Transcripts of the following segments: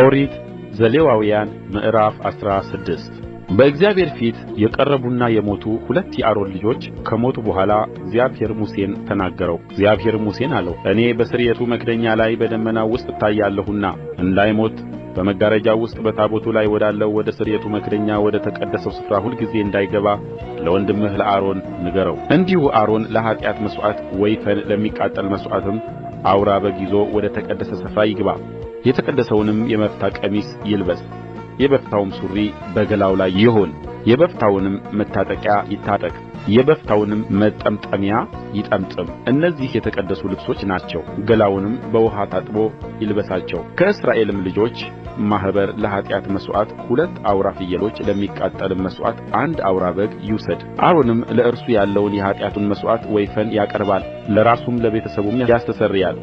ኦሪት ዘሌዋውያን ምዕራፍ 16 በእግዚአብሔር ፊት የቀረቡና የሞቱ ሁለት የአሮን ልጆች ከሞቱ በኋላ እግዚአብሔር ሙሴን ተናገረው። እግዚአብሔርም ሙሴን አለው፣ እኔ በስርየቱ መክደኛ ላይ በደመናው ውስጥ እታያለሁና እንዳይሞት በመጋረጃው ውስጥ በታቦቱ ላይ ወዳለው ወደ ስርየቱ መክደኛ ወደ ተቀደሰው ስፍራ ሁልጊዜ እንዳይገባ ለወንድምህ ለአሮን ንገረው። እንዲሁ አሮን ለኃጢአት መሥዋዕት ወይፈን ለሚቃጠል መሥዋዕትም አውራ በግ ይዞ ወደ ተቀደሰ ስፍራ ይግባ። የተቀደሰውንም የበፍታ ቀሚስ ይልበስ፣ የበፍታውም ሱሪ በገላው ላይ ይሁን፣ የበፍታውንም መታጠቂያ ይታጠቅ፣ የበፍታውንም መጠምጠሚያ ይጠምጥም። እነዚህ የተቀደሱ ልብሶች ናቸው። ገላውንም በውኃ ታጥቦ ይልበሳቸው። ከእስራኤልም ልጆች ማኅበር ለኃጢአት መሥዋዕት 2 አውራ ፍየሎች፣ ለሚቃጠልም መሥዋዕት 1 አውራ በግ ይውሰድ። አሮንም ለእርሱ ያለውን የኃጢአቱን መሥዋዕት ወይፈን ያቀርባል፣ ለራሱም ለቤተሰቡም ያስተሰርያል።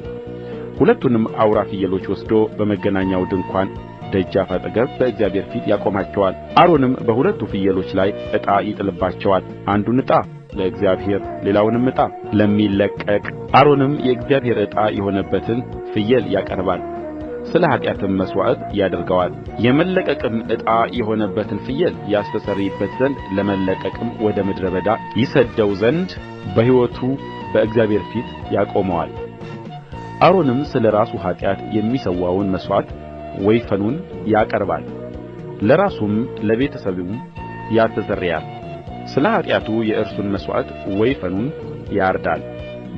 ሁለቱንም አውራ ፍየሎች ወስዶ በመገናኛው ድንኳን ደጃፍ አጠገብ በእግዚአብሔር ፊት ያቆማቸዋል። አሮንም በሁለቱ ፍየሎች ላይ ዕጣ ይጥልባቸዋል። አንዱን ዕጣ ለእግዚአብሔር፣ ሌላውንም ዕጣ ለሚለቀቅ። አሮንም የእግዚአብሔር ዕጣ የሆነበትን ፍየል ያቀርባል፣ ስለ ኃጢአትም መሥዋዕት ያደርገዋል። የመለቀቅም ዕጣ የሆነበትን ፍየል ያስተሰርይበት ዘንድ ለመለቀቅም ወደ ምድረ በዳ ይሰድደው ዘንድ በሕይወቱ በእግዚአብሔር ፊት ያቆመዋል። አሮንም ስለ ራሱ ኃጢአት የሚሠዋውን መሥዋዕት ወይፈኑን ያቀርባል፣ ለራሱም ለቤተሰቡም ያስተሰርያል። ስለ ኃጢአቱ የእርሱን መሥዋዕት ወይፈኑን ያርዳል።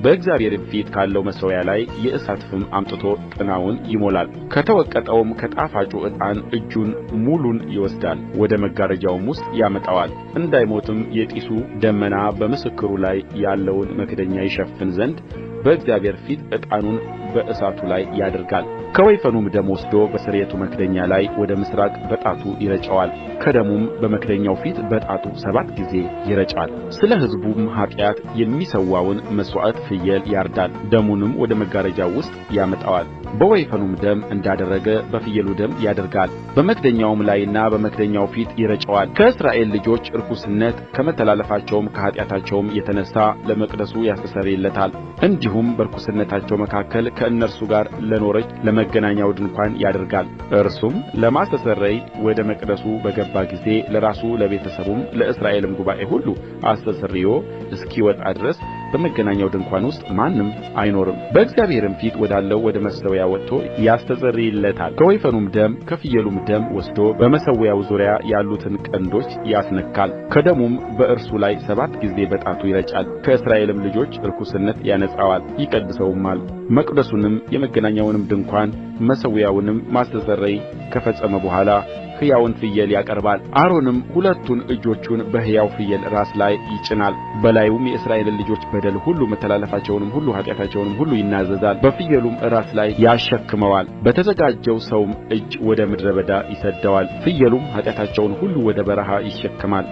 በእግዚአብሔርም ፊት ካለው መሠዊያ ላይ የእሳት ፍም አምጥቶ ጥናውን ይሞላል። ከተወቀጠውም ከጣፋጩ ዕጣን እጁን ሙሉን ይወስዳል፣ ወደ መጋረጃውም ውስጥ ያመጣዋል። እንዳይሞትም የጢሱ ደመና በምስክሩ ላይ ያለውን መክደኛ ይሸፍን ዘንድ በእግዚአብሔር ፊት ዕጣኑን በእሳቱ ላይ ያደርጋል። ከወይፈኑም ደም ወስዶ በስርየቱ መክደኛ ላይ ወደ ምሥራቅ በጣቱ ይረጨዋል። ከደሙም በመክደኛው ፊት በጣቱ 7 ጊዜ ይረጫል። ስለ ሕዝቡም ኃጢአት የሚሠዋውን መሥዋዕት ፍየል ያርዳል፣ ደሙንም ወደ መጋረጃው ውስጥ ያመጣዋል። በወይፈኑም ደም እንዳደረገ በፍየሉ ደም ያደርጋል፣ በመክደኛውም ላይና በመክደኛው ፊት ይረጨዋል። ከእስራኤል ልጆች ርኵስነት ከመተላለፋቸውም ከኃጢአታቸውም የተነሣ ለመቅደሱ ያስተሰርይለታል። እንዲሁም በርኵስነታቸው መካከል ከእነርሱ ጋር ለኖረች ለመገናኛው ድንኳን ያደርጋል። እርሱም ለማስተስረይ ወደ መቅደሱ በገባ ጊዜ ለራሱ ለቤተሰቡም ለእስራኤልም ጉባኤ ሁሉ አስተስርዮ እስኪወጣ ድረስ በመገናኛው ድንኳን ውስጥ ማንም አይኖርም። በእግዚአብሔርም ፊት ወዳለው ወደ መሠዊያ ወጥቶ ያስተሰርይለታል። ከወይፈኑም ደም ከፍየሉም ደም ወስዶ በመሠዊያው ዙሪያ ያሉትን ቀንዶች ያስነካል። ከደሙም በእርሱ ላይ 7 ጊዜ በጣቱ ይረጫል። ከእስራኤልም ልጆች ርኵስነት ያነጻዋል፣ ይቀድሰውማል። መቅደሱንም የመገናኛውንም ድንኳን መሠዊያውንም ማስተስረይ ከፈጸመ በኋላ ሕያውን ፍየል ያቀርባል። አሮንም ሁለቱን እጆቹን በሕያው ፍየል ራስ ላይ ይጭናል፣ በላዩም የእስራኤልን ልጆች በደል ሁሉ መተላለፋቸውንም ሁሉ ኃጢአታቸውንም ሁሉ ይናዘዛል። በፍየሉም ራስ ላይ ያሸክመዋል፣ በተዘጋጀው ሰውም እጅ ወደ ምድረ በዳ ይሰድደዋል። ፍየሉም ኃጢአታቸውን ሁሉ ወደ በረሃ ይሸከማል፣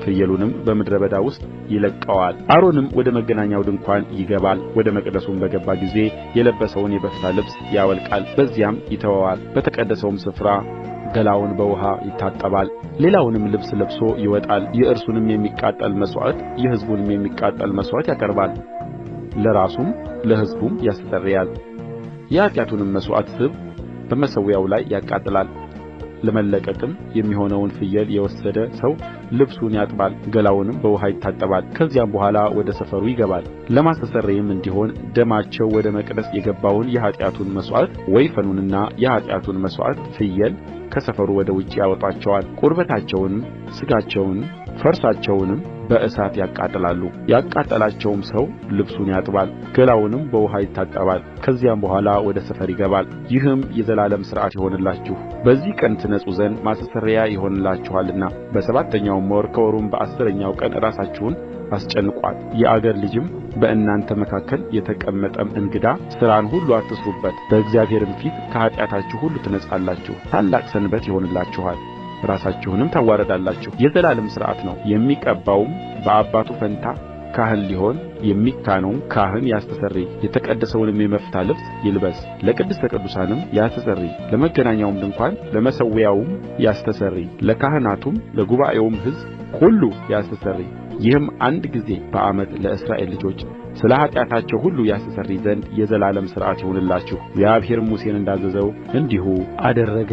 ፍየሉንም በምድረ በዳ ውስጥ ይለቀዋል። አሮንም ወደ መገናኛው ድንኳን ይገባል። ወደ መቅደሱም በገባ ጊዜ የለበሰውን የበፍታ ልብስ ያወልቃል፣ በዚያም ይተወዋል። በተቀደሰውም ስፍራ ገላውን በውኃ ይታጠባል፣ ሌላውንም ልብስ ለብሶ ይወጣል። የእርሱንም የሚቃጠል መሥዋዕት የሕዝቡንም የሚቃጠል መሥዋዕት ያቀርባል፣ ለራሱም ለሕዝቡም ያስተሰርያል። የኃጢአቱንም መሥዋዕት ስብ በመሠዊያው ላይ ያቃጥላል። ለመለቀቅም የሚሆነውን ፍየል የወሰደ ሰው ልብሱን ያጥባል፣ ገላውንም በውኃ ይታጠባል። ከዚያም በኋላ ወደ ሰፈሩ ይገባል። ለማስተስረይም እንዲሆን ደማቸው ወደ መቅደስ የገባውን የኃጢአቱን መሥዋዕት ወይፈኑንና የኃጢአቱን መሥዋዕት ፍየል ከሰፈሩ ወደ ውጭ ያወጣቸዋል። ቁርበታቸውንም ሥጋቸውንም ፈርሳቸውንም በእሳት ያቃጥላሉ። ያቃጠላቸውም ሰው ልብሱን ያጥባል፣ ገላውንም በውኃ ይታጠባል። ከዚያም በኋላ ወደ ሰፈር ይገባል። ይህም የዘላለም ሥርዓት ይሆንላችሁ፣ በዚህ ቀን ትነጹ ዘንድ ማስተስረያ ይሆንላችኋልና። በሰባተኛውም ወር ከወሩም በ10ኛው ቀን ራሳችሁን አስጨንቋት። የአገር ልጅም በእናንተ መካከል የተቀመጠም እንግዳ ሥራን ሁሉ አትሥሩበት። በእግዚአብሔርም ፊት ከኃጢአታችሁ ሁሉ ትነጻላችሁ። ታላቅ ሰንበት ይሆንላችኋል፣ ራሳችሁንም ታዋርዳላችሁ። የዘላለም ሥርዓት ነው። የሚቀባውም በአባቱ ፈንታ ካህን ሊሆን የሚካነውም ካህን ያስተሰርይ፣ የተቀደሰውንም የበፍታ ልብስ ይልበስ። ለቅድስተ ቅዱሳንም ያስተሰርይ፣ ለመገናኛውም ድንኳን ለመሠዊያውም ያስተሰርይ፣ ለካህናቱም ለጉባኤውም ሕዝብ ሁሉ ያስተሰርይ። ይህም አንድ ጊዜ በዓመት ለእስራኤል ልጆች ስለ ኃጢአታቸው ሁሉ ያስተሰርይ ዘንድ የዘላለም ሥርዓት ይሁንላችሁእግዚአብሔርም ሙሴን እንዳዘዘው እንዲሁ አደረገ።